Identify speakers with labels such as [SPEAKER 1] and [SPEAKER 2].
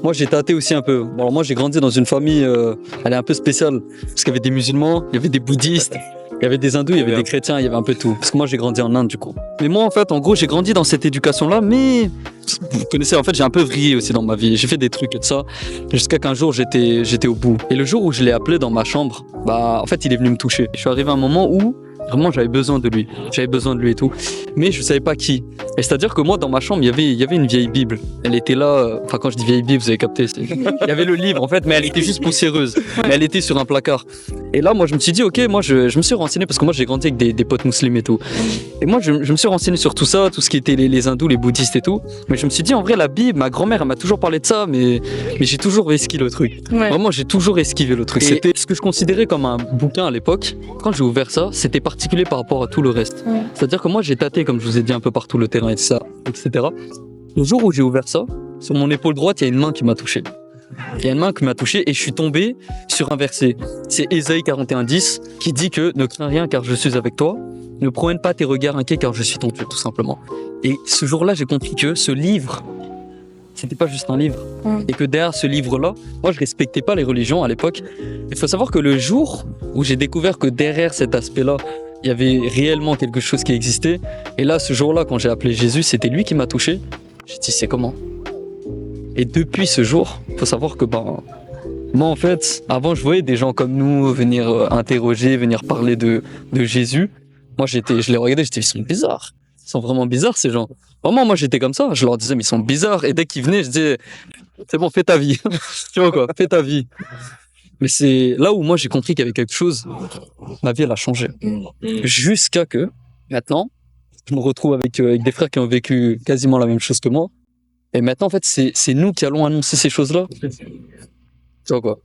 [SPEAKER 1] Moi, j'ai tâté aussi un peu. Bon, alors moi, j'ai grandi dans une famille, elle est un peu spéciale. Parce qu'il y avait des musulmans, il y avait des bouddhistes, il y avait des hindous, il y avait des chrétiens, il y avait un peu tout. Parce que moi, j'ai grandi en Inde, du coup. Mais moi, en fait, en gros, j'ai grandi dans cette éducation-là, mais vous connaissez, en fait, j'ai un peu vrillé aussi dans ma vie. J'ai fait des trucs et tout ça, jusqu'à qu'un jour, j'étais au bout. Et le jour où je l'ai appelé dans ma chambre, bah, en fait, il est venu me toucher. Je suis arrivé à un moment où vraiment, j'avais besoin de lui. J'avais besoin de lui et tout. Mais je savais pas qui. Et c'est-à-dire que moi, dans ma chambre, il y avait une vieille Bible. Elle était là. Enfin, quand je dis vieille Bible, vous avez capté. Il y avait le livre, en fait, mais elle était juste poussiéreuse. Mais elle était sur un placard. Et là, moi, je me suis dit, ok, moi, je me suis renseigné parce que moi, j'ai grandi avec des potes musulmans et tout. Et moi, je me suis renseigné sur tout ça, tout ce qui était les hindous, les bouddhistes et tout. Mais je me suis dit, en vrai, la Bible, ma grand-mère, elle m'a toujours parlé de ça, mais j'ai toujours esquivé le truc.
[SPEAKER 2] Ouais.
[SPEAKER 1] Vraiment, j'ai toujours esquivé le truc. C'était ce que je considérais comme un bouquin à l'époque. Quand j'ai ouvert ça, c'était particulier par rapport à tout le reste.
[SPEAKER 2] Ouais.
[SPEAKER 1] C'est-à-dire que moi, j'ai tâté, comme je vous ai dit, un peu partout le terrain et ça, etc. Le jour où j'ai ouvert ça, sur mon épaule droite, il y a une main qui m'a touché. Il y a une main qui m'a touché et je suis tombé sur un verset. C'est Ésaïe 41:10 qui dit que ne crains rien car je suis avec toi. Ne promène pas tes regards inquiets car je suis ton Dieu, tout simplement. Et ce jour-là, j'ai compris que ce livre, c'était pas juste un livre. Et que derrière ce livre-là, moi, je respectais pas les religions à l'époque. Il faut savoir que le jour où j'ai découvert que derrière cet aspect-là, il y avait réellement quelque chose qui existait. Et là, ce jour-là, quand j'ai appelé Jésus, c'était lui qui m'a touché. J'ai dit, c'est comment? Et depuis ce jour, il faut savoir que moi, en fait, avant, je voyais des gens comme nous venir interroger, venir parler de Jésus. Moi, je les regardais, j'étais, ils sont bizarres. Ils sont vraiment bizarres, ces gens. Vraiment, moi, j'étais comme ça. Je leur disais, mais ils sont bizarres. Et dès qu'ils venaient, je disais, c'est bon, fais ta vie. Tu vois quoi, fais ta vie. Mais c'est là où moi, j'ai compris qu'il y avait quelque chose. Ma vie, elle a changé. Jusqu'à que, maintenant, je me retrouve avec des frères qui ont vécu quasiment la même chose que moi. Et maintenant, en fait, c'est nous qui allons annoncer ces choses-là. Tu vois quoi.